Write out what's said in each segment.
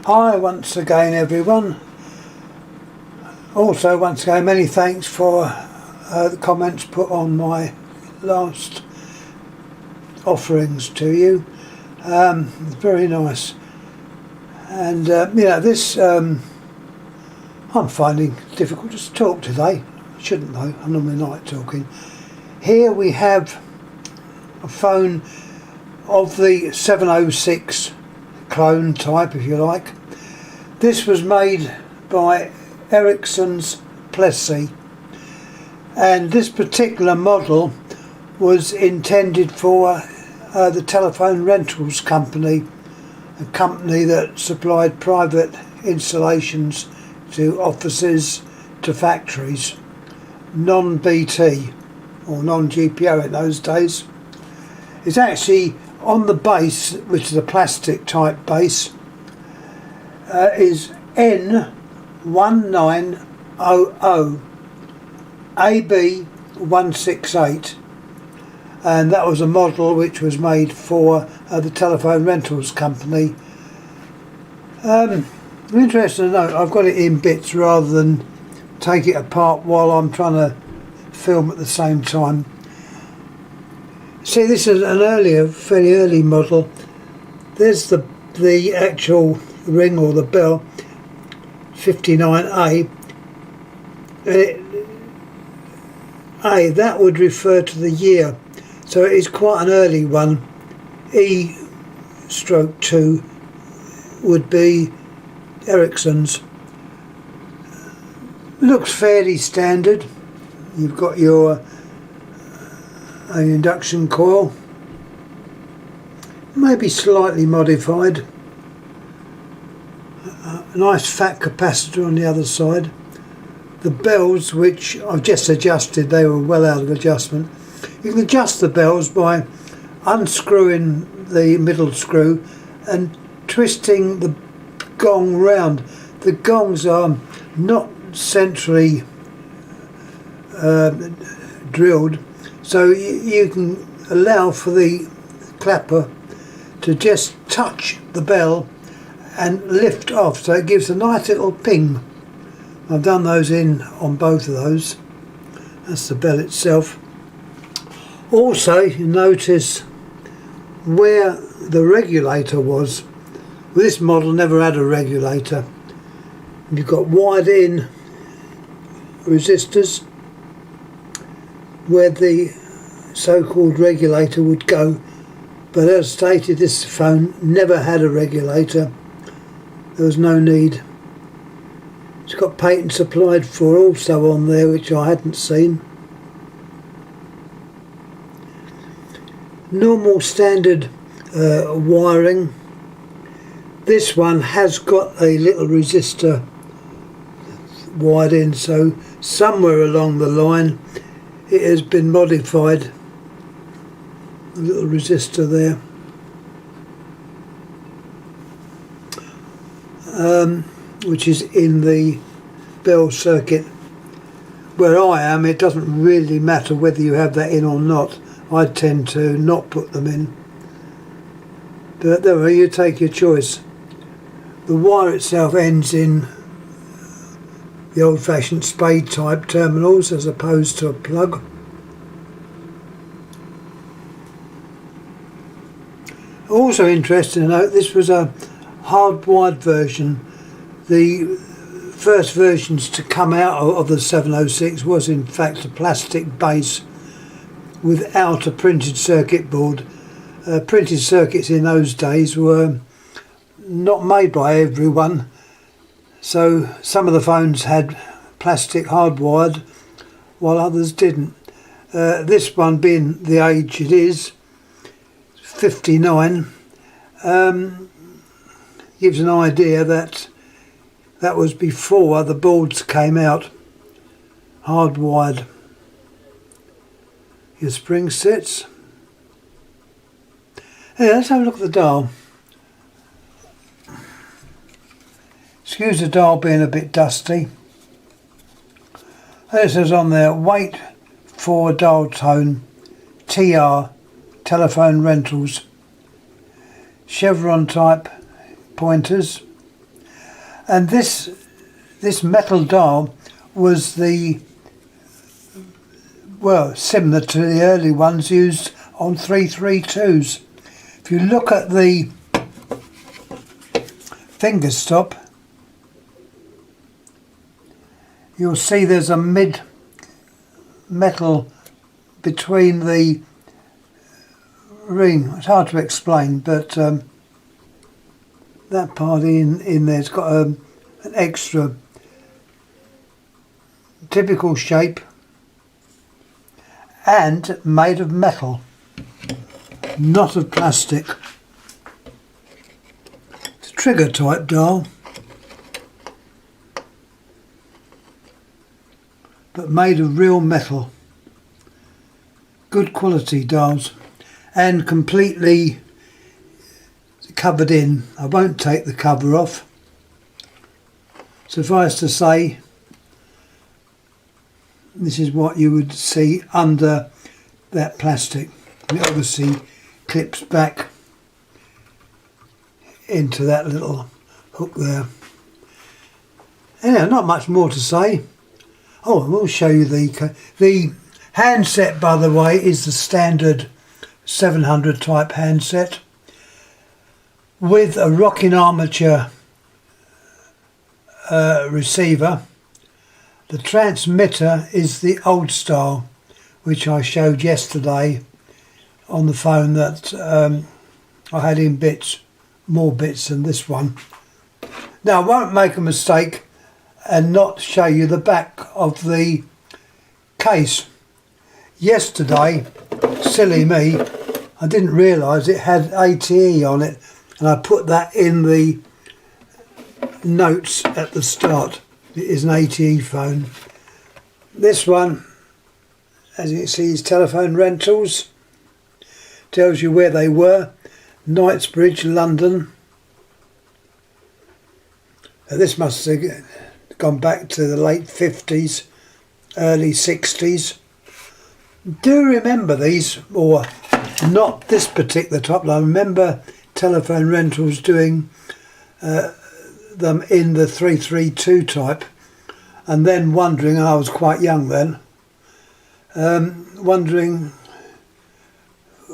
Hi once again everyone. Also once again many thanks for the comments put on my last offerings to you. It's very nice, and this I'm finding difficult to talk today. I shouldn't though, I normally like talking. Here we have a phone of the 706 clone type, if you like. This was made by Ericsson's Plessey, and this particular model was intended for the telephone rentals company, a company that supplied private installations to offices, to factories, non-BT or non-GPO in those days. It's actually on the base, which is a plastic type base, is N1900 AB168, and that was a model which was made for the telephone rentals company. Interesting to note, I've got it in bits rather than take it apart while I'm trying to film at the same time. See, this is an fairly early model. There's the actual ring or the bell, 59A. That would refer to the year, so it is quite an early one. E/2 would be Ericsson's. Looks fairly standard. You've got your induction coil, maybe slightly modified. A nice fat capacitor on the other side. The bells, which I've just adjusted, they were well out of adjustment. You can adjust the bells by unscrewing the middle screw and twisting the gong round. The gongs are not centrally drilled, so you can allow for the clapper to just touch the bell and lift off, so it gives a nice little ping. I've done those on both of those. That's the bell itself. Also, you notice where the regulator was. Well, this model never had a regulator. You've got wired in resistors where the so-called regulator would go, but as stated, this phone never had a regulator. There was no need. It's got patents applied for also on there, which I hadn't seen. Normal standard wiring. This one has got a little resistor wired in, so somewhere along the line it has been modified. A little resistor there. Which is in the bell circuit. Where I am, it doesn't really matter whether you have that in or not. I tend to not put them in. But there you take your choice. The wire itself ends in the old-fashioned spade type terminals as opposed to a plug. Also interesting to note, this was a hardwired version. The first versions to come out of the 706 was in fact a plastic base without a printed circuit board. Printed circuits in those days were not made by everyone, so some of the phones had plastic hardwired while others didn't. This one, being the age it is, 59, gives an idea that that was before the boards came out, hardwired. Your spring sits. Hey, let's have a look at the dial. Excuse the dial being a bit dusty. It says on there, wait for dial tone, TR, telephone rentals, chevron type pointers, And this metal dial was similar to the early ones used on 332s. If you look at the finger stop, you'll see there's a mid metal between the ring. It's hard to explain, but that part in there's got an extra typical shape and made of metal, not of plastic. It's a trigger type dial, but made of real metal. Good quality dials and completely covered in. I won't take the cover off. Suffice to say, this is what you would see under that plastic. It obviously clips back into that little hook there. Anyway, not much more to say. Oh, I will show you the handset, by the way, is the standard 700 type handset with a rocking armature receiver. The transmitter is the old style, which I showed yesterday on the phone that I had in bits, more bits than this one. Now I won't make a mistake and not show you the back of the case. Yesterday, silly me, I didn't realise it had ATE on it, and I put that in the notes at the start. It is an ATE phone. This one, as you can see, is telephone rentals. Tells you where they were. Knightsbridge, London. This must have gone back to the late 50s, early 60s. Do remember these, or not this particular type, but I remember telephone rentals doing them in the 332 type, and then wondering, I was quite young then, wondering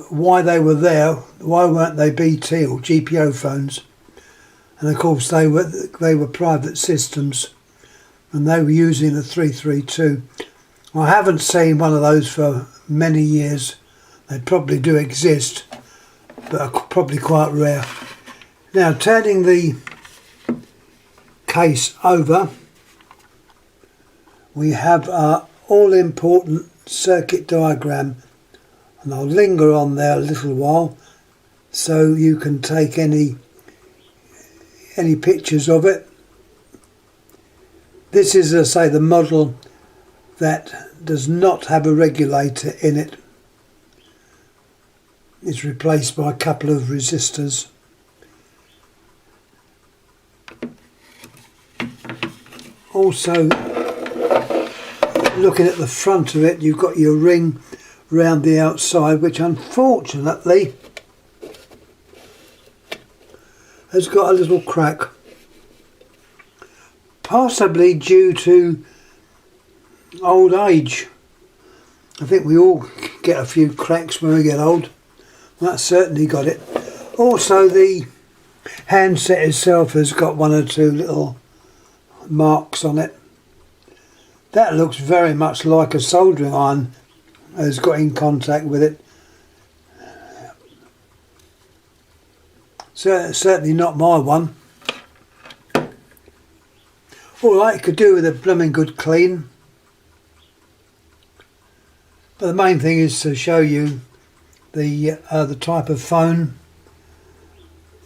why they were there, why weren't they BT or GPO phones? And of course they were private systems, and they were using the 332. I haven't seen one of those for many years. They probably do exist, but are probably quite rare. Now, turning the case over, we have our all-important circuit diagram, and I'll linger on there a little while so you can take any pictures of it. This is, as I say, the model that does not have a regulator in it. It's replaced by a couple of resistors. Also, looking at the front of it, you've got your ring round the outside, which unfortunately has got a little crack, possibly due to old age. I think we all get a few cracks when we get old. That certainly got it. Also, the handset itself has got one or two little marks on it. That looks very much like a soldering iron has got in contact with it. So certainly not my one. Alright, it could do with a blooming good clean. But the main thing is to show you the type of phone.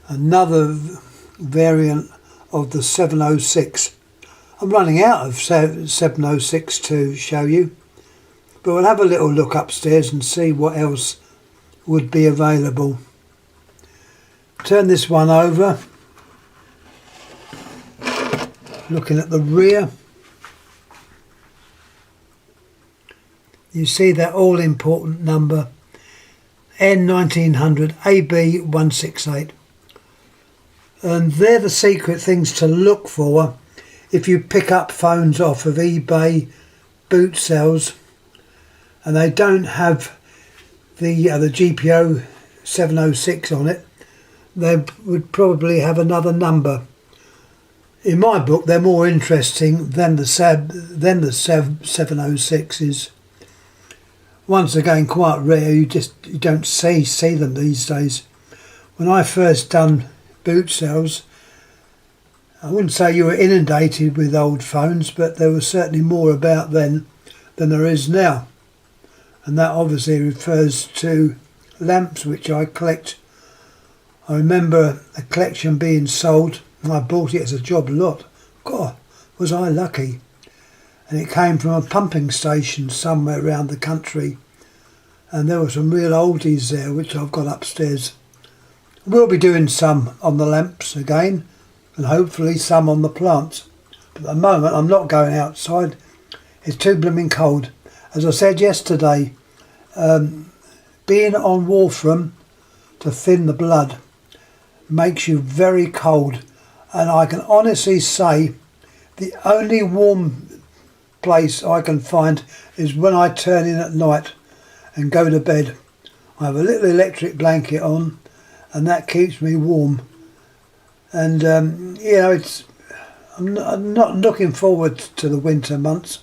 Another variant of the 706. I'm running out of 706 to show you, but we'll have a little look upstairs and see what else would be available. Turn this one over. Looking at the rear, you see that all important number N1900 AB168. And they're the secret things to look for if you pick up phones off of eBay boot sales and they don't have the GPO 706 on it. They would probably have another number. In my book, they're more interesting than the 706s. Once again, quite rare. You don't see them these days. When I first done boot sales, I wouldn't say you were inundated with old phones, but there was certainly more about then than there is now. And that obviously refers to lamps, which I collect. I remember a collection being sold, and I bought it as a job lot. God, was I lucky. And it came from a pumping station somewhere around the country. And there were some real oldies there, which I've got upstairs. We'll be doing some on the lamps again, and hopefully some on the plants. But at the moment, I'm not going outside. It's too blooming cold. As I said yesterday, being on warfarin to thin the blood makes you very cold, and I can honestly say the only warm place I can find is when I turn in at night and go to bed. I have a little electric blanket on, and that keeps me warm. And I'm not looking forward to the winter months.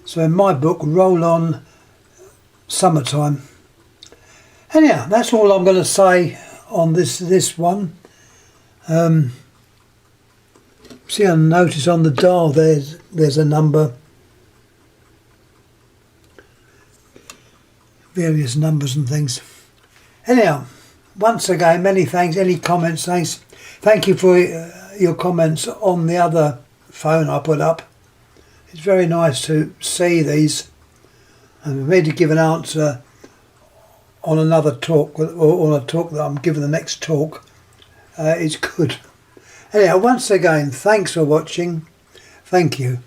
So in my book, roll on summertime. Anyhow, that's all I'm going to say on this one. See, I notice on the dial there's a number, various numbers and things. Anyhow, once again, many thanks. Any comments? Thanks. Thank you for your comments on the other phone I put up. It's very nice to see these, and for me to give an answer on another talk, or on a talk that I'm giving the next talk, is good. Anyhow, once again, thanks for watching. Thank you.